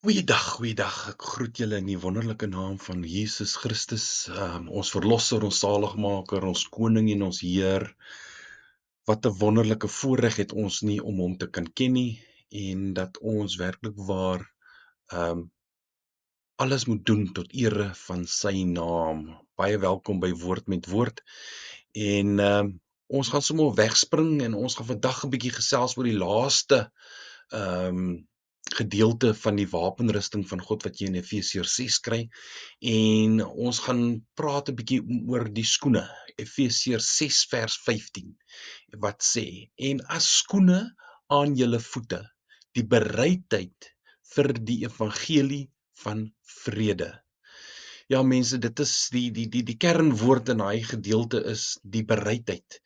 Goeiedag. Ek groet julle in die wonderlike naam van Jesus Christus, ons verlosser, ons saligmaker, ons koning en ons Heer. Wat 'n wonderlike voorreg het ons nie om hom te kan ken nie en dat ons werklik waar ehm alles moet doen tot ere van sy naam. Baie welkom by Woord met Woord. En ons gaan sommer wegspring en ons gaan vandag 'n bietjie gesels oor die laaste gedeelte van die wapenrusting van God wat jy in Efesiërs 6 kry. En ons gaan praat 'n bietjie oor die skoene. Efesiërs 6 vers 15 wat sê: "En as skoene aan julle voete, die bereidheid vir die evangelie van vrede." Ja mense, dit is die kernwoord in daai gedeelte is die bereidheid.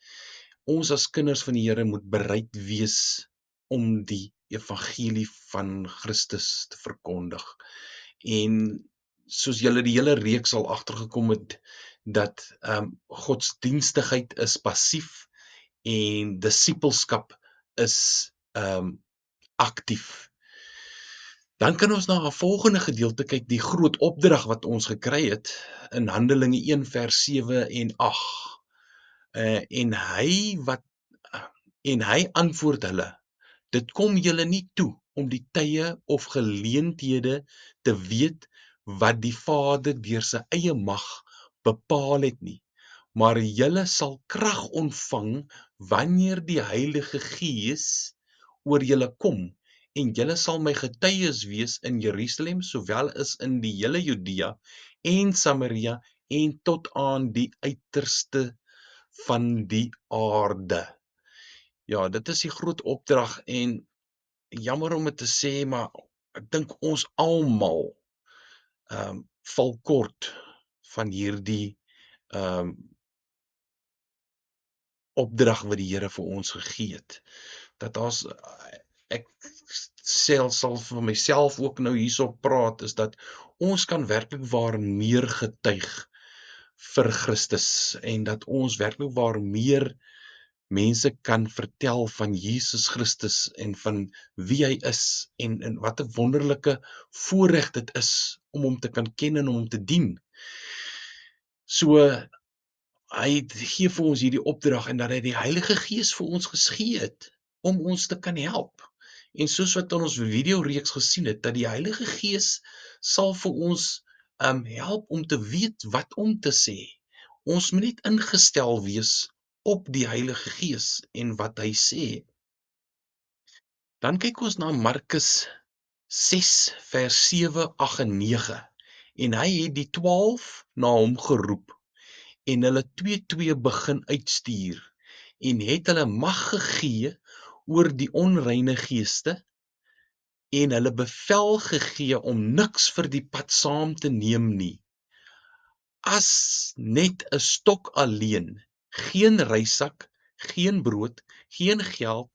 Ons as kinders van die Here moet bereid wees om die evangelie van Christus te verkondig. En soos julle die hele reeks al agtergekom het dat godsdienstigheid is passief en disippelskap is aktief. Dan kan ons na 'n volgende gedeelte kyk, die groot opdrag wat ons gekry het in Handelinge 1 vers 7 en 8. En hy antwoord hulle: "Dit kom julle nie toe om die tye of geleenthede te weet wat die Vader deur sy eie mag bepaal het nie, maar julle sal krag ontvang wanneer die Heilige Gees oor julle kom, en julle sal my getuies wees in Jerusalem, sowel as in die hele Judea en Samaria en tot aan die uiterste van die aarde." Ja, dit is die groot opdrag en jammer om dit te sê, maar ek dink ons almal val kort van hierdie opdrag wat die Here vir ons gegee het. Dat ek sal vir myself ook nou hierso praat, is dat ons kan werklik waar meer getuig vir Christus en dat ons werklik waar meer mense kan vertel van Jesus Christus en van wie hy is en wat 'n wonderlike voorreg dit is om hom te kan ken en om hom te dien. So hy gee vir ons hierdie opdrag en dat hy die Heilige Gees vir ons gegee het om ons te kan help. En soos wat ons video reeks gesien het, dat die Heilige Gees sal vir ons help om te weet wat om te sê. Ons moet net ingestel wees op die Heilige Gees en wat hy sê. Dan kyk ons na Markus 6 vers 7, 8 en 9. En hy het die 12 na hom geroep en hulle 2 begin uitstuur en het hulle mag gegee oor die onreine geeste en hulle bevel gegee om niks vir die pad saam te neem nie, as net 'n stok alleen, geen reisak, geen brood, geen geld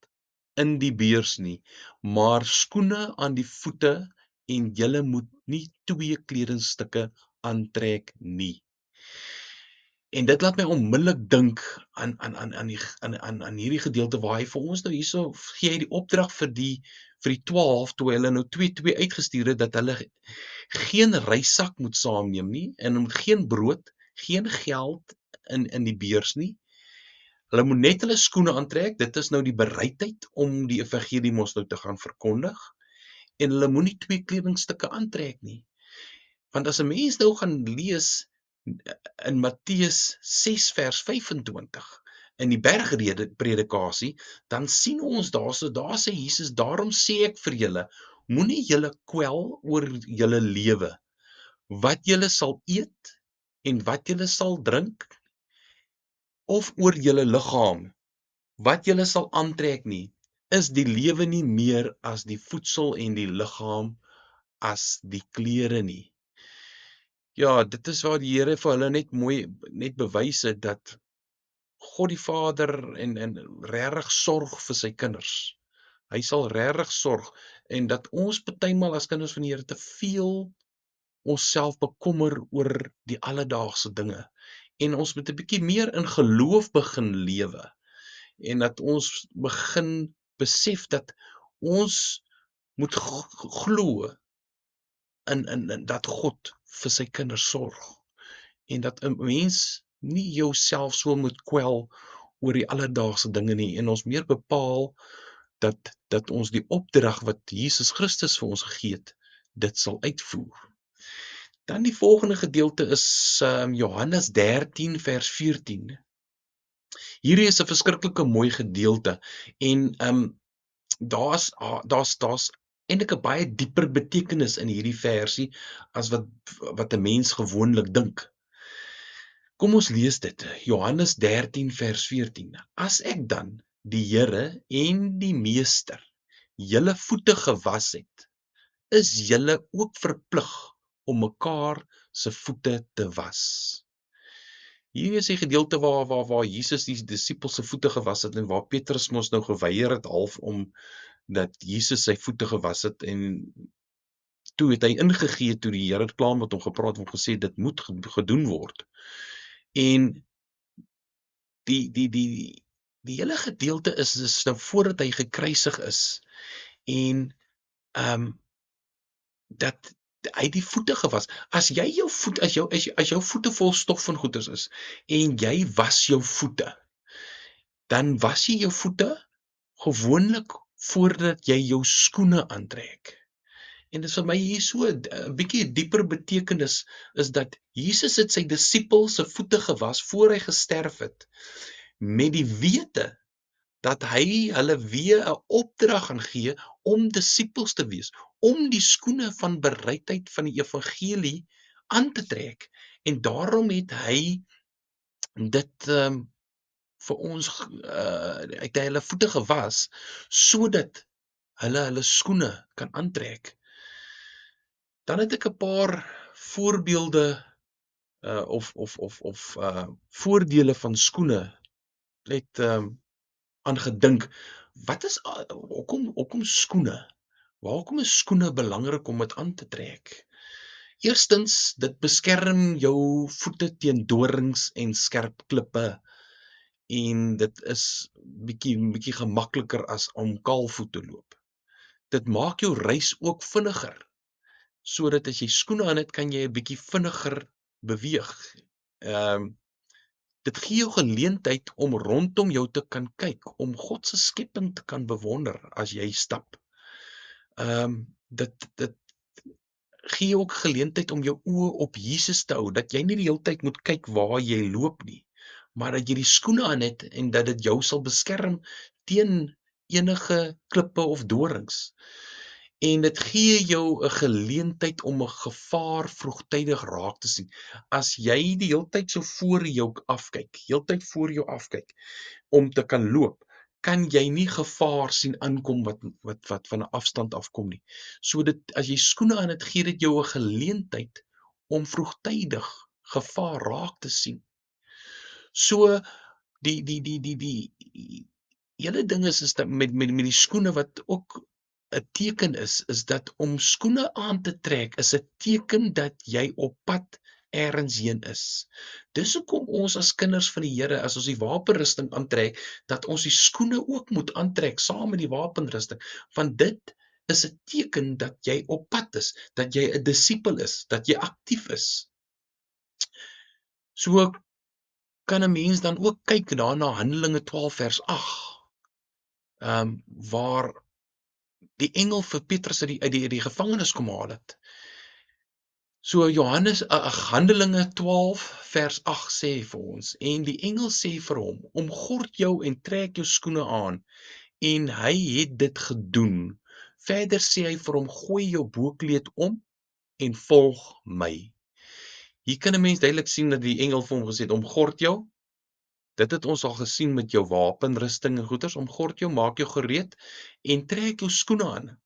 in die beurs nie, maar skoene aan die voete en julle moet nie 2 kledingstukke aantrek nie. En dit laat my onmiddellik dink aan hierdie gedeelte waar hy vir ons nou hierso gee hy die opdrag vir die 12 toe hulle nou 2 uitgestuur het, dat hulle geen reisak moet saamneem nie en geen brood, geen geld in die beurs nie. Hulle moet net hulle skoene aantrek, dit is nou die bereidheid om die evangelie mos nou te gaan verkondig, en hulle moenie 2 kledingstukke aantrek nie. Want as 'n mens nou gaan lees in Matteus 6 vers 25 in die bergpredikasie, dan sien ons daar sê Jesus: "Daarom sê ek vir julle, moenie julle kwel oor julle lewe, wat julle sal eet en wat julle sal drink, of oor julle liggaam, wat julle sal aantrek nie. Is die lewe nie meer as die voedsel en die liggaam as die klere nie?" Ja, dit is waar die Here vir hulle net bewys het dat God die Vader en regtig sorg vir sy kinders. Hy sal regtig sorg en dat ons partymal as kinders van die Here te veel onsself bekommer oor die alledaagse dinge. En ons moet 'n bietjie meer in geloof begin lewe en dat ons begin besef dat ons moet glo in dat God vir sy kinders sorg en dat 'n mens nie jouself so moet kwel oor die alledaagse dinge nie en ons meer bepaal dat ons die opdrag wat Jesus Christus vir ons gegee het, dit sal uitvoer. Dan die volgende gedeelte is Johannes 13 vers 14. Hierdie is 'n verskriklike mooi gedeelte en daar's eintlik 'n baie dieper betekenis in hierdie versie as wat 'n mens gewoonlik dink. Kom ons lees dit. Johannes 13 vers 14. As ek dan, die Here en die Meester, julle voete gewas het, is julle ook verplig om mekaar se voete te was. Hier is die gedeelte waar Jesus die disippels se voete gewas het en waar Petrus mos nou geweier het half om dat Jesus sy voete gewas het en toe het hy ingegee toe die Here klaar met hom gepraat en gesê dit moet gedoen word. En die hele gedeelte is nou voordat hy gekruisig is en ehm dat hy die voete gewas. As jy jou voet as jou voete vol stof en goeters is en jy was jou voete, dan was jy jou voete gewoonlik voordat jy jou skoene aantrek. En dit is vir my hier so 'n bietjie dieper betekenis is dat Jesus het sy disippels se voete gewas voor hy gesterf het met die wete dat hy hulle weer 'n opdrag gaan gee om disippels te wees, om die skoene van bereidheid van die evangelie aan te trek. En daarom het hy dit vir ons het hy hulle voete gewas sodat hulle skoene kan aantrek. Dan het ek 'n paar voorbeelde of voordele van skoene net aan gedink. Wat is hoekom skoene? Waarom is skoene belangrik om dit aan te trek? Eerstens, dit beskerm jou voete teen dorings en skerp klippe en dit is bietjie gemakliker as om kaalvoet te loop. Dit maak jou reis ook vinniger, sodat as jy skoene aan het, kan jy 'n bietjie vinniger beweeg. Dit gee jou geleentheid om rondom jou te kan kyk, om God se skepping te kan bewonder as jy stap. Dit gee jou ook geleentheid om jou oë op Jesus te hou, dat jy nie die hele tyd moet kyk waar jy loop nie, maar dat jy die skoene aan het en dat dit jou sal beskerm teen enige klippe of dorings. En dit gee jou 'n geleentheid om 'n gevaar vroegtydig raak te sien. As jy die hele tyd so voor jou afkyk om te kan loop, kan jy nie gevaar sien aankom wat van 'n afstand afkom nie. So as jy skoene aan het, gee dit jou 'n geleentheid om vroegtydig gevaar raak te sien. So die hele ding is dat met die skoene wat ook 'n teken is dat om skoene aan te trek is 'n teken dat jy op pad ergens heen is. Dis hoekom ons as kinders van die Here, as ons die wapenrusting aantrek, dat ons die skoene ook moet aantrek saam met die wapenrusting, want dit is 'n teken dat jy op pad is, dat jy 'n disipel is, dat jy aktief is. So kan 'n mens dan ook kyk daarna Handelinge 12 vers 8, waar die engel vir Petrus uit die gevangenis kom haal het. So Handelinge 12 vers 8 sê vir ons, en die engel sê vir hom, omgord jou en trek jou skoene aan, en hy het dit gedoen. Verder sê hy vir hom, gooi jou boekleed om en volg my. Hier kan 'n mens duidelik sien dat die engel vir hom gesê het, omgord jou. Dit het ons al gesien met jou wapenrusting en goeders, omgord jou, maak jou gereed en trek jou skoene aan.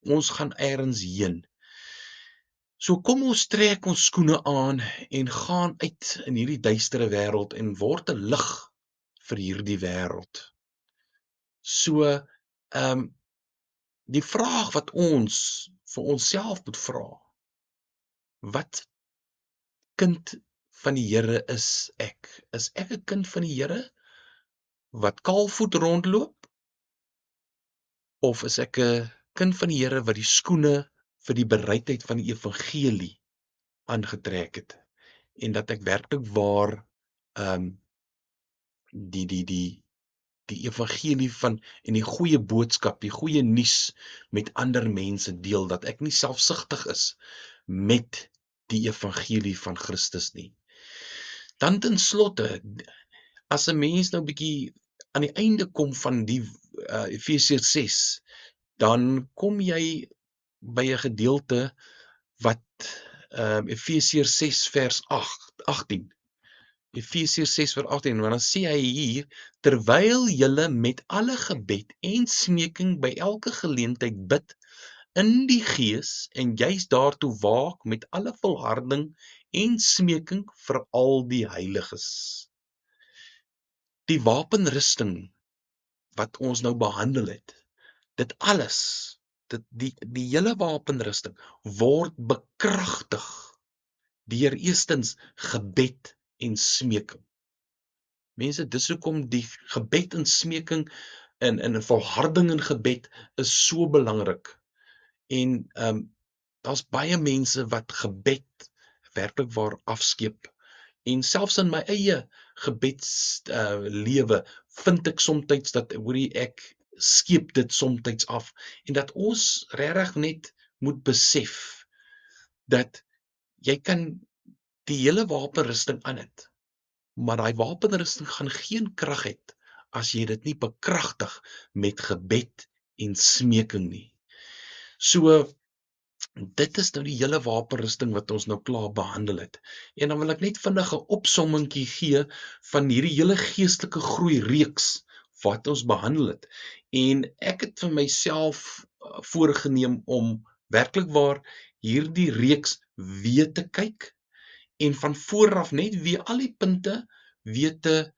Ons gaan ergens heen. So kom ons trek ons skoene aan en gaan uit in hierdie duistere wêreld en word 'n lig vir hierdie wêreld. So, die vraag wat ons vir onsself moet vra, wat kind van die Here is ek? Is ek 'n kind van die Here wat kaalvoet rondloop? Of is ek 'n kind van die Here wat die skoene vir die bereidheid van die evangelie aangetrek het en dat ek werklik waar um die die die die evangelie van en die goeie boodskap, die goeie nuus met ander mense deel, dat ek nie selfsugtig is met die evangelie van Christus nie. Dan ten slotte, as 'n mens nou bietjie aan die einde kom van die Efesiërs 6, dan kom jy by 'n gedeelte wat Efesiërs 6 vers 18. Efesiërs 6 vers 18, want dan sê hy hier, terwyl julle met alle gebed en smeking by elke geleentheid bid in die gees en juis daartoe waak met alle volharding en smeking vir al die heiliges. Die wapenrusting wat ons nou behandel het, dit alles, die hele wapenrusting word bekragtig deur eerstens gebed en smeking. Mense, dis hoekom die gebed en smeking en volharding in gebed is so belangrik. En daar's baie mense wat gebed werklik waar afskeep. En selfs in my eie gebeds lewe vind ek soms dat ek skeep dit soms af en dat ons regtig net moet besef dat jy kan die hele wapenrusting aan het, maar daai wapenrusting gaan geen krag hê as jy dit nie bekragtig met gebed en smeking nie. So dit is nou die hele wapenrusting wat ons nou klaar behandel het. En dan wil ek net vinnig 'n opsommingkie gee van hierdie hele geestelike groei reeks wat ons behandel het. En ek het vir myself voorgenem om werklik waar hierdie reeks weer te kyk en van vooraf net weer al die punte weer te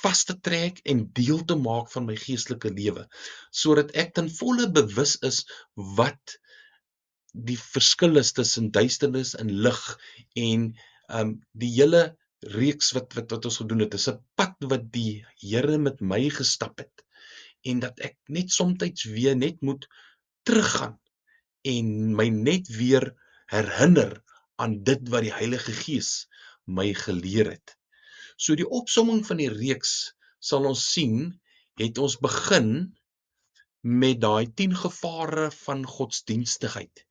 vas te trek en deel te maak van my geestelike lewe, sodat ek ten volle bewus is wat die verskil is tussen duisternis en lig en die hele reeks wat ons gedoen het, is 'n pad wat die Here met my gestap het en dat ek net soms weer net moet teruggaan en my net weer herinner aan dit wat die Heilige Gees my geleer het. So die opsomming van die reeks sal ons sien, het ons begin met daai 10 gevare van godsdienstigheid,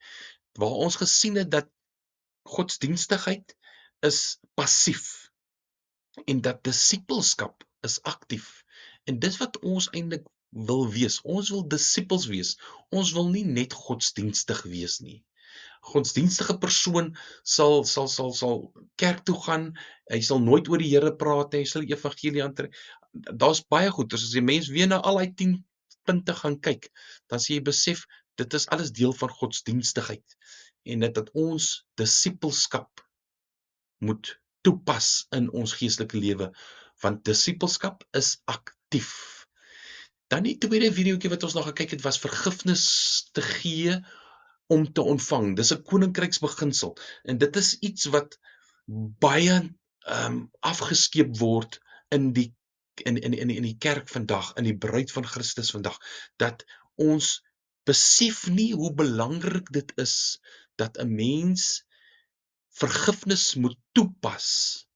waar ons gesien het dat godsdienstigheid is passief en dat disippelskap is aktief. En dis wat ons eintlik wil wees. Ons wil disippels wees. Ons wil nie net godsdienstig wees nie. Godsdienstige persoon sal kerk toe gaan, hy sal nooit oor die Here praat, hy sal die evangelie aantrek. Daar's baie goed, as die mens weer na al die 10 punte gaan kyk, dan sê jy besef, dit is alles deel van godsdienstigheid en dat ons disippelskap moet toepas in ons geestelike lewe, want disippelskap is aktief. Dan die tweede videoetjie wat ons nog gekyk het, was vergifnis te gee om te ontvang. Dis 'n koninkryksbeginsel en dit is iets wat baie afgeskeep word in die kerk vandag, in die bruid van Christus vandag, dat ons besef nie hoe belangrik dit is dat 'n mens vergifnis moet toepas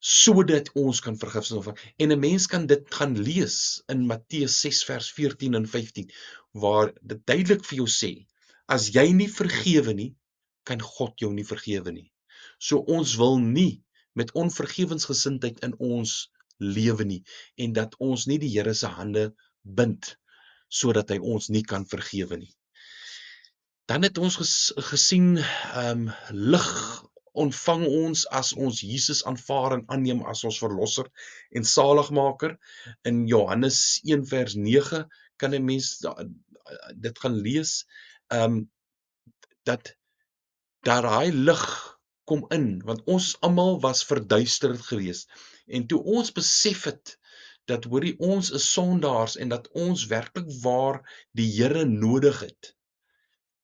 sodat ons kan vergifnis ontvang. En 'n mens kan dit gaan lees in Matteus 6 vers 14 en 15 waar dit duidelik vir jou sê, as jy nie vergewe nie, kan God jou nie vergewe nie. So ons wil nie met onvergewensgesindheid in ons lewe nie en dat ons nie die Here se hande bind sodat hy ons nie kan vergewe nie. Dan het ons gesien lig ontvang ons as ons Jesus aanvaar en aanneem as ons verlosser en saligmaker. In Johannes 1 vers 9 kan 'n mens dit gaan lees, dat daai lig kom in, want ons almal was verduisterd geweest. En toe ons besef het dat hoorie ons is sondaars en dat ons werklik waar die Here nodig het,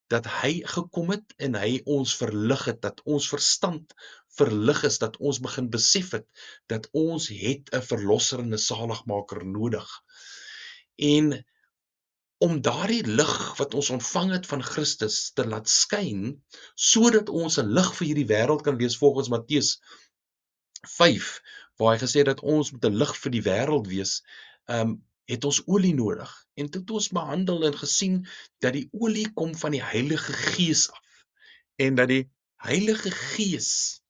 dat hy gekom het en hy ons verlig het, dat ons verstand verlig is, dat ons begin besef het, dat ons het 'n verlosser en 'n saligmaker nodig. En om daardie lig wat ons ontvang het van Christus te laat skyn, sodat ons 'n lig vir hierdie wêreld kan wees volgens Matteus 5, waar hy gesê het dat ons moet 'n lig vir die wêreld wees, het ons olie nodig. En toe het ons behandel en gesien dat die olie kom van die Heilige Gees af en dat die Heilige Gees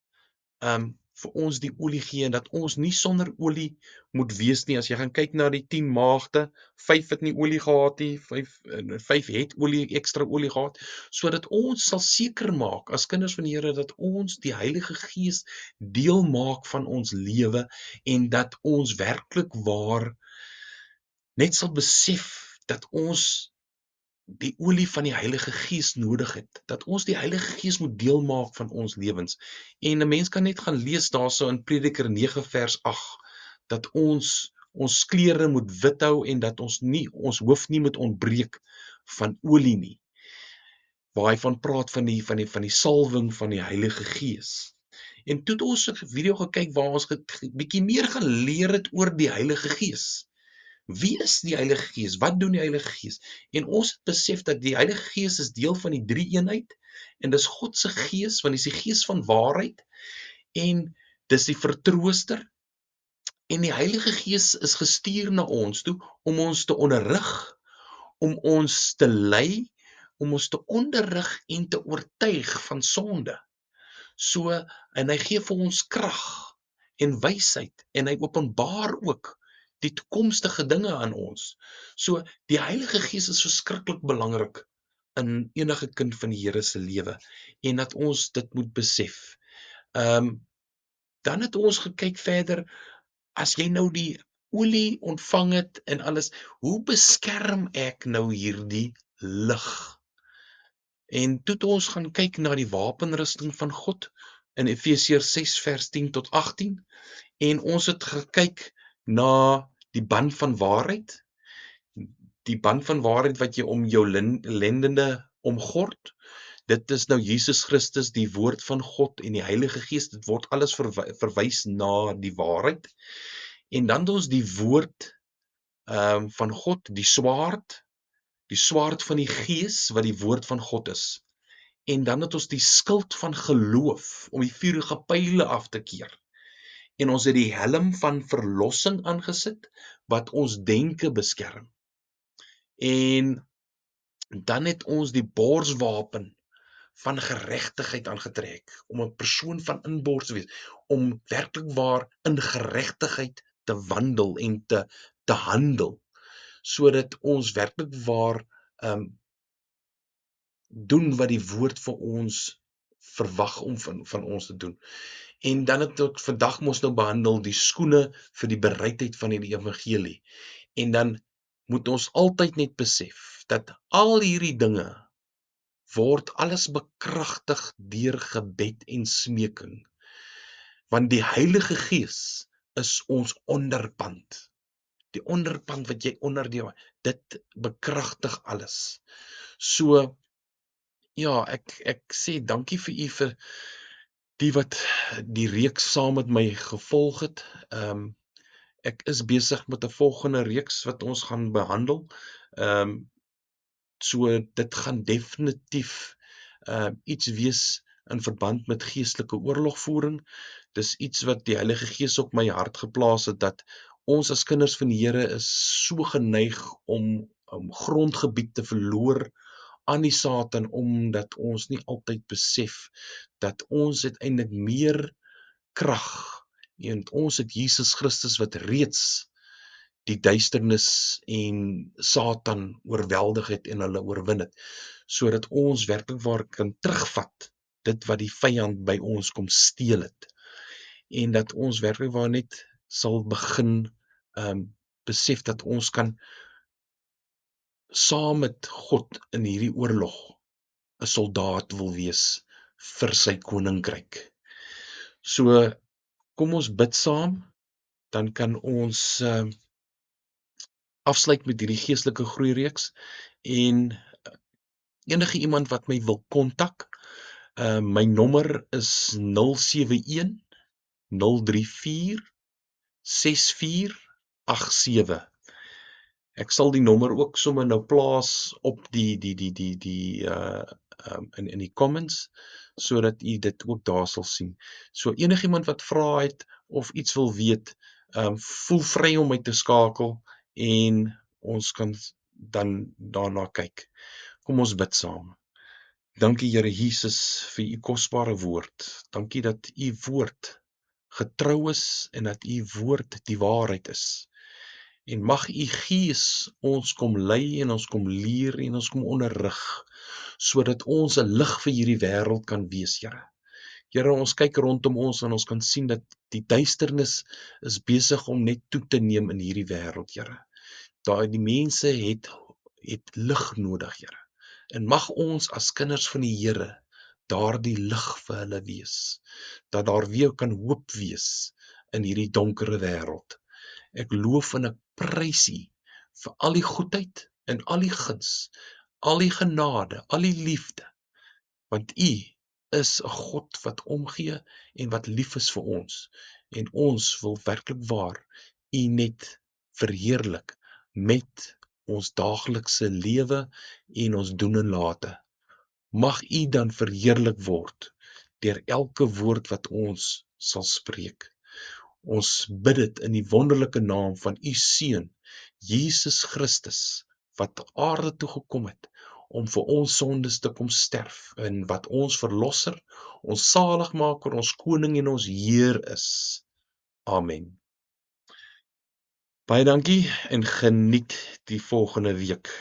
vir ons die olie gee en dat ons nie sonder olie moet wees nie. As jy gaan kyk na die 10 maagde, 5 het nie olie gehad nie, 5 het ekstra olie gehad, sodat ons sal seker maak as kinders van die Here dat ons die Heilige Gees deel maak van ons lewe en dat ons werklik waar net sal besef dat ons die olie van die Heilige Gees nodig het, dat ons die Heilige Gees moet deel maak van ons lewens. En 'n mens kan net gaan lees daarso in Prediker 9 vers 8, dat ons klere moet wit hou en dat ons hoof nie moet ontbreek van olie nie. Waar hy van praat van die salwing van die Heilige Gees. En toe het ons 'n video gekyk waar ons bietjie meer geleer het oor die Heilige Gees. Wie is die Heilige Gees? Wat doen die Heilige Gees? En ons het besef dat die Heilige Gees is deel van die drie-eenheid en dis God se Gees, want dis die Gees van waarheid en dis die vertrooster en die Heilige Gees is gestuur na ons toe om ons te onderrig, om ons te lei, om ons te onderrig en te oortuig van sonde. So en hy gee vir ons krag en wysheid en hy openbaar ook die toekomstige dinge aan ons. So die Heilige Gees is verskriklik belangrik in enige kind van die Here se lewe en dat ons dit moet besef. Dan het ons gekyk verder, as jy nou die olie ontvang het en alles, hoe beskerm ek nou hierdie lig? En toe het ons gaan kyk na die wapenrusting van God in Efesiërs 6 vers 10 tot 18 en ons het gekyk na die band van waarheid, die band van waarheid wat jy om jou lendene omgord. Dit is nou Jesus Christus, die woord van God en die Heilige Gees, dit word alles verwys na die waarheid. En dan het ons die woord van God, die swaard van die Gees wat die woord van God is. En dan het ons die skild van geloof om die vuurige pyle af te keer. En ons het die helm van verlossing aangesit wat ons denke beskerm. En dan het ons die borswapen van geregtigheid aangetrek om 'n persoon van inbors te wees, om werklik waar in geregtigheid te wandel en te handel, sodat ons werklik waar doen wat die woord vir ons verwag om van ons te doen. En dan het ek vandag mos nou behandel die skoene vir die bereidheid van die evangelie. En dan moet ons altyd net besef dat al hierdie dinge word alles bekragtig deur gebed en smeking. Want die Heilige Gees is ons onderpand. Die onderpand wat jy onder dit bekragtig alles. So ja, ek sê dankie vir u vir die wat die reeks saam met my gevolg het. Ek is besig met 'n volgende reeks wat ons gaan behandel. So dit gaan definitief iets wees in verband met geestelike oorlogvoering. Dis iets wat die Heilige Gees op my hart geplaas het, dat ons as kinders van die Here is so geneig om grondgebied te verloor aan die Satan, omdat ons nie altyd besef dat ons uiteindelik meer krag en ons het Jesus Christus wat reeds die duisternis en Satan oorweldig het en hulle oorwin het, sodat ons werklik waar kan terugvat dit wat die vyand by ons kom steel het, en dat ons werklik waar net sal begin besef dat ons kan saam met God in hierdie oorlog 'n soldaat wil wees vir sy koninkryk. So kom ons bid saam, dan kan ons afsluit met hierdie geestelike groei reeks. En enige iemand wat my wil kontak, my nommer is 071 034 6487. Ek sal die nommer ook sommer nou plaas op in die comments sodat u dit ook daar sal sien. So enigiemand wat vra het of iets wil weet, voel vry om my te skakel en ons kan dan daarna kyk. Kom ons bid saam. Dankie Here Jesus vir u kosbare woord. Dankie dat u woord getrou is en dat u woord die waarheid is. En mag u Gees ons kom lei en ons kom leer en ons kom onderrig, sodat ons 'n lig vir hierdie wêreld kan wees, Here. Here, ons kyk rondom ons en ons kan sien dat die duisternis is besig om net toe te neem in hierdie wêreld, Here. Daai die mense het lig nodig, Here. En mag ons as kinders van die Here daardie lig vir hulle wees, dat daar weer kan hoop wees in hierdie donkere wêreld. Ek loof en ek prys U vir al die goedheid en al die guns, al die genade, al die liefde, want U is 'n God wat omgee en wat lief is vir ons. En ons wil werklik waar U net verheerlik met ons daaglikse lewe en ons doen en late. Mag U dan verheerlik word deur elke woord wat ons sal spreek. Ons bid dit in die wonderlike naam van u Seun, Jesus Christus, wat aarde toe gekom het om vir ons sondes te kom sterf en wat ons verlosser, ons saligmaker, ons koning en ons Heer is. Amen. Baie dankie en geniet die volgende week.